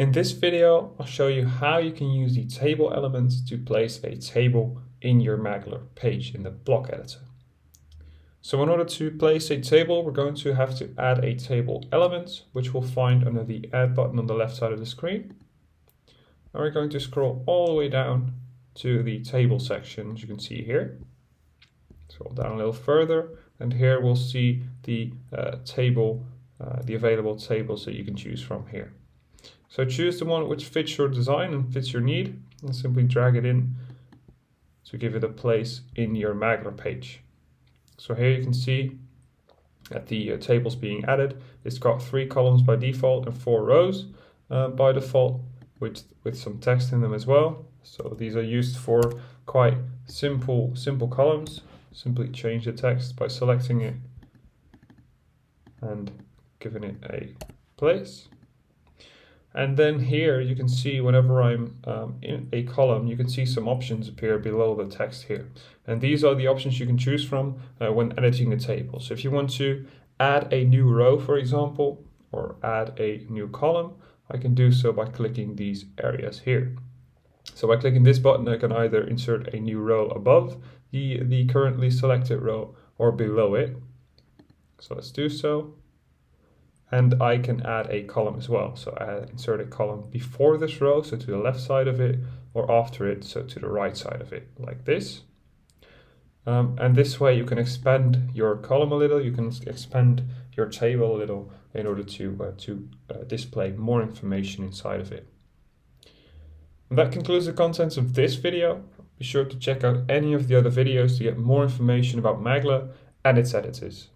In this video, I'll show you how you can use the table elements to place a table in your Maglr page in the block editor. So in order to place a table, we're going to have to add a table element, which we'll find under the Add button on the left side of the screen. And we're going to scroll all the way down to the table section, as you can see here. Scroll down a little further, and here we'll see the the available tables that you can choose from here. So choose the one which fits your design and fits your need, and simply drag it in to give it a place in your Maglr page. So here you can see that the table's being added. It's got 3 columns by default and 4 rows by default, with some text in them as well. So these are used for quite simple columns. Simply change the text by selecting it and giving it a place. And then here you can see whenever I'm in a column, you can see some options appear below the text here. And these are the options you can choose from when editing the table. So if you want to add a new row, for example, or add a new column, I can do so by clicking these areas here. So by clicking this button, I can either insert a new row above the currently selected row or below it. So let's do so. And I can add a column as well. So I insert a column before this row, so to the left side of it, or after it, so to the right side of it, like this. And this way you can expand your column a little, you can expand your table a little in order to display more information inside of it. And that concludes the contents of this video. Be sure to check out any of the other videos to get more information about Maglr and its editors.